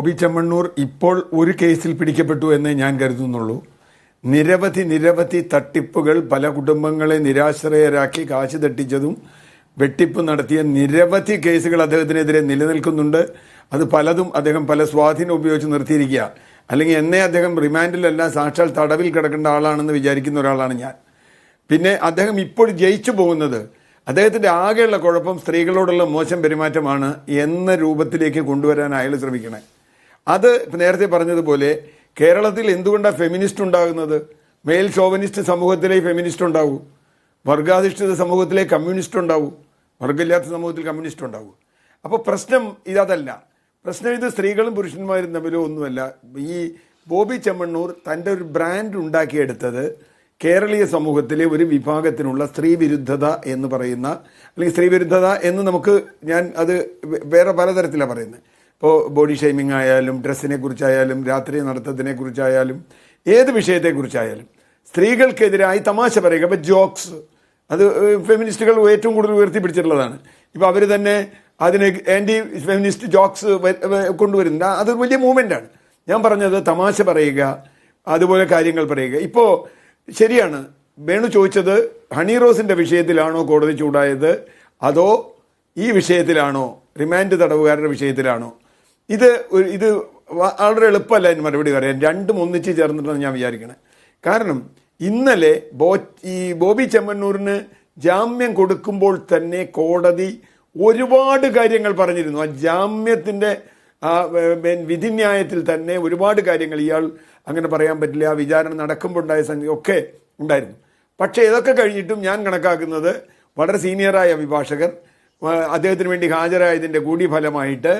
ബോബി ചെമ്മണ്ണൂർ ഇപ്പോൾ ഒരു കേസിൽ പിടിക്കപ്പെട്ടു എന്നേ ഞാൻ കരുതുന്നുള്ളൂ. നിരവധി തട്ടിപ്പുകൾ, പല കുടുംബങ്ങളെ നിരാശ്രയരാക്കി കാശ് തട്ടിച്ചതും വെട്ടിപ്പ് നടത്തിയ നിരവധി കേസുകൾ അദ്ദേഹത്തിനെതിരെ നിലനിൽക്കുന്നുണ്ട്. അത് പലതും അദ്ദേഹം പല സ്വാധീനം ഉപയോഗിച്ച് നിർത്തിയിരിക്കുക. അല്ലെങ്കിൽ എന്നെ അദ്ദേഹം റിമാൻഡിലല്ല, സാക്ഷാൽ തടവിൽ കിടക്കേണ്ട ആളാണെന്ന് വിചാരിക്കുന്ന ഒരാളാണ് ഞാൻ. പിന്നെ അദ്ദേഹം ഇപ്പോൾ ജയിച്ചു പോകുന്നത്, അദ്ദേഹത്തിൻ്റെ ആകെയുള്ള കുഴപ്പം സ്ത്രീകളോടുള്ള മോശം പെരുമാറ്റമാണ് എന്ന രൂപത്തിലേക്ക് കൊണ്ടുവരാൻ അയാൾ ശ്രമിക്കണേ. അത് നേരത്തെ പറഞ്ഞതുപോലെ കേരളത്തിൽ എന്തുകൊണ്ടാണ് ഫെമിനിസ്റ്റ് ഉണ്ടാകുന്നത്? മെയിൽ ഷോവനിസ്റ്റ് സമൂഹത്തിലെ ഫെമിനിസ്റ്റ് ഉണ്ടാവൂ, വർഗാധിഷ്ഠിത സമൂഹത്തിലെ കമ്മ്യൂണിസ്റ്റ് ഉണ്ടാവൂ, വർഗമില്ലാത്ത സമൂഹത്തിൽ കമ്മ്യൂണിസ്റ്റ് ഉണ്ടാവൂ. അപ്പോൾ പ്രശ്നം ഇതല്ല. പ്രശ്നം ഇത് സ്ത്രീകളും പുരുഷന്മാരും തമ്മിലോ ഒന്നുമല്ല. ഈ ബോബി ചെമ്മണ്ണൂർ തൻ്റെ ഒരു ബ്രാൻഡ് ഉണ്ടാക്കിയെടുത്തത് കേരളീയ സമൂഹത്തിലെ ഒരു വിഭാഗത്തിനുള്ള സ്ത്രീ വിരുദ്ധത എന്ന് പറയുന്ന, അല്ലെങ്കിൽ സ്ത്രീ വിരുദ്ധത എന്ന് ഞാൻ അത് വേറെ പലതരത്തിലാണ് പറയുന്നത്. ഇപ്പോൾ ബോഡി ഷെയ്മിങ് ആയാലും, ഡ്രസ്സിനെ കുറിച്ചായാലും, രാത്രി നടത്തത്തിനെ കുറിച്ചായാലും, ഏത് വിഷയത്തെക്കുറിച്ചായാലും സ്ത്രീകൾക്കെതിരായി തമാശ പറയുക. ഇപ്പോൾ ജോക്സ്, അത് ഫെമിനിസ്റ്റുകൾ ഏറ്റവും കൂടുതൽ ഉയർത്തിപ്പിടിച്ചിട്ടുള്ളതാണ്. ഇപ്പോൾ അവർ തന്നെ അതിന് ആൻറ്റി ഫെമിനിസ്റ്റ് ജോക്സ് കൊണ്ടുവരുന്നുണ്ട്. അതൊരു വലിയ മൂവ്മെൻ്റാണ്. ഞാൻ പറഞ്ഞത് തമാശ പറയുക, അതുപോലെ കാര്യങ്ങൾ പറയുക. ഇപ്പോൾ ശരിയാണ്, വേണു ചോദിച്ചത് ഹണി റോസിൻ്റെ വിഷയത്തിലാണോ കോടതി ചൂടായത്, അതോ ഈ വിഷയത്തിലാണോ, റിമാൻഡ് തടവുകാരുടെ വിഷയത്തിലാണോ? ഇത് വളരെ എളുപ്പമല്ല അതിന് മറുപടി പറയാൻ. രണ്ടും ഒന്നിച്ച് ചേർന്നിട്ടാണ് ഞാൻ വിചാരിക്കണത്. കാരണം ഇന്നലെ ഈ ബോബി ചെമ്മണ്ണൂരിന് ജാമ്യം കൊടുക്കുമ്പോൾ തന്നെ കോടതി ഒരുപാട് കാര്യങ്ങൾ പറഞ്ഞിരുന്നു. ആ ജാമ്യത്തിൻ്റെ വിധിന്യായത്തിൽ തന്നെ ഒരുപാട് കാര്യങ്ങൾ, ഇയാൾ അങ്ങനെ പറയാൻ പറ്റില്ല, വിചാരണ നടക്കുമ്പോൾ ഉണ്ടായ സംഗതി ഒക്കെ ഉണ്ടായിരുന്നു. പക്ഷേ ഇതൊക്കെ കഴിഞ്ഞിട്ടും ഞാൻ കണക്കാക്കുന്നത് വളരെ സീനിയറായ അഭിഭാഷകർ അദ്ദേഹത്തിന് വേണ്ടി ഹാജരായതിൻ്റെ കൂടി ഫലമായിട്ട്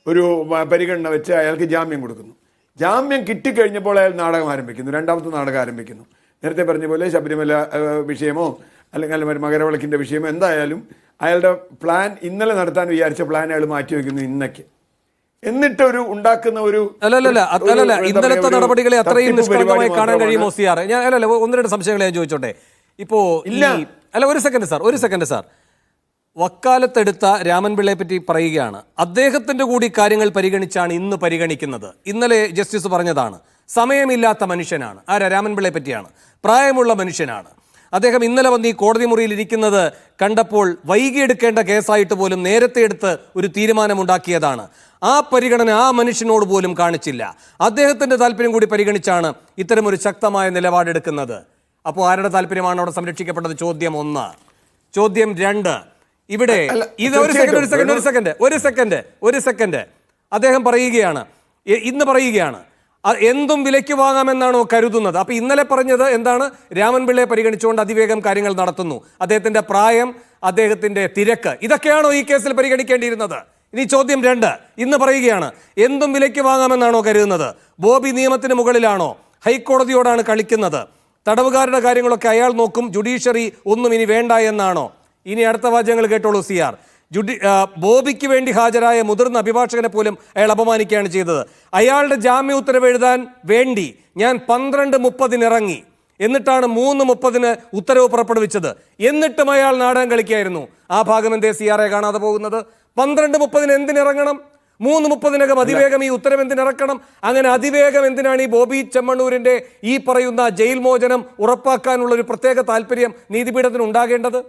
ഒരു പരിഗണന വെച്ച് അയാൾക്ക് ജാമ്യം കൊടുക്കുന്നു. ജാമ്യം കിട്ടിക്കഴിഞ്ഞപ്പോൾ അയാൾ നാടകം ആരംഭിക്കുന്നു, രണ്ടാമത്തെ നാടകം ആരംഭിക്കുന്നു. നേരത്തെ പറഞ്ഞ പോലെ ശബരിമല വിഷയമോ അല്ലെങ്കിൽ മകരവിളക്കിൻ്റെ വിഷയമോ എന്തായാലും അയാളുടെ പ്ലാൻ, ഇന്നലെ നടത്താൻ വിചാരിച്ച പ്ലാൻ അയാൾ മാറ്റിവെക്കുന്നു ഇന്നേക്ക്. എന്നിട്ടൊരു ഉണ്ടാക്കുന്ന ഒരു ഇന്നലത്തെ നടപടികളെ അത്രയും നിഷ്കളങ്കമായി കാണാൻ കഴിയുമോ സിആർ? ഒന്ന് രണ്ട് സംശയങ്ങൾ ഞാൻ ചോദിച്ചോട്ടെ. ഇപ്പോ ഒരു സെക്കൻഡ് സാർ, വക്കാലത്തെടുത്ത രാമൻപിള്ളയെ പറ്റി പറയുകയാണ്. അദ്ദേഹത്തിന്റെ കൂടി കാര്യങ്ങൾ പരിഗണിച്ചാണ് ഇന്ന് പരിഗണിക്കുന്നത്. ഇന്നലെ ജസ്റ്റിസ് പറഞ്ഞതാണ്, സമയമില്ലാത്ത മനുഷ്യനാണ്. രാമൻപിള്ളയെ പറ്റിയാണ്. പ്രായമുള്ള മനുഷ്യനാണ് അദ്ദേഹം. ഇന്നലെ വന്ന് ഈ കോടതി മുറിയിൽ ഇരിക്കുന്നത് കണ്ടപ്പോൾ വൈകിയെടുക്കേണ്ട കേസായിട്ട് പോലും നേരത്തെ എടുത്ത് ഒരു തീരുമാനമുണ്ടാക്കിയതാണ്. ആ പരിഗണന ആ മനുഷ്യനോട് പോലും കാണിച്ചില്ല. അദ്ദേഹത്തിന്റെ താല്പര്യം കൂടി പരിഗണിച്ചാണ് ഇത്തരമൊരു ശക്തമായ നിലപാടെടുക്കുന്നത്. അപ്പോൾ ആരുടെ താല്പര്യമാണ് അവിടെ സംരക്ഷിക്കപ്പെട്ടത്? ചോദ്യം 1. ചോദ്യം 2, ഇവിടെ ഇത് ഒരു സെക്കൻഡ് അദ്ദേഹം പറയുകയാണ്, ഇന്ന് പറയുകയാണ് എന്തും വിലയ്ക്ക് വാങ്ങാമെന്നാണോ കരുതുന്നത്? അപ്പൊ ഇന്നലെ പറഞ്ഞത് എന്താണ്? രാമൻപിള്ളയെ പരിഗണിച്ചുകൊണ്ട് അതിവേഗം കാര്യങ്ങൾ നടത്തുന്നു, അദ്ദേഹത്തിന്റെ പ്രായം, അദ്ദേഹത്തിന്റെ തിരക്ക്, ഇതൊക്കെയാണോ ഈ കേസിൽ പരിഗണിക്കേണ്ടിയിരുന്നത്? ഇനി ചോദ്യം 2, ഇന്ന് പറയുകയാണ് എന്തും വിലയ്ക്ക് വാങ്ങാമെന്നാണോ കരുതുന്നത്? ബോബി നിയമത്തിന് മുകളിലാണോ? ഹൈക്കോടതിയോടാണ് കളിക്കുന്നത്, തടവുകാരുടെ കാര്യങ്ങളൊക്കെ അയാൾ നോക്കും, ജുഡീഷ്യറി ഒന്നും ഇനി വേണ്ട എന്നാണോ? ഇനി അടുത്ത വാചകങ്ങൾ കേട്ടോളൂ സിആർ. ബോബിക്ക് വേണ്ടി ഹാജരായ മുതിർന്ന അഭിഭാഷകനെ പോലും അയാൾ അപമാനിക്കുകയാണ് ചെയ്തത്. അയാളുടെ ജാമ്യ ഉത്തരവ് എഴുതാൻ വേണ്ടി ഞാൻ 12:30 ഇറങ്ങി, എന്നിട്ടാണ് 3:30 ഉത്തരവ് പുറപ്പെടുവിച്ചത്. എന്നിട്ടും അയാൾ നാടകം കളിക്കായിരുന്നു. ആ ഭാഗം എന്തേ സിആറെ കാണാതെ പോകുന്നത്? 12:30 എന്തിനിറങ്ങണം? 3:30 അതിവേഗം ഈ ഉത്തരവ് എന്തിനിറക്കണം? അങ്ങനെ അതിവേഗം എന്തിനാണ് ഈ ബോബി ചെമ്മണ്ണൂരിന്റെ ഈ പറയുന്ന ജയിൽ മോചനം ഉറപ്പാക്കാനുള്ള ഒരു പ്രത്യേക താല്പര്യം നീതിപീഠത്തിന് ഉണ്ടാകേണ്ടത്?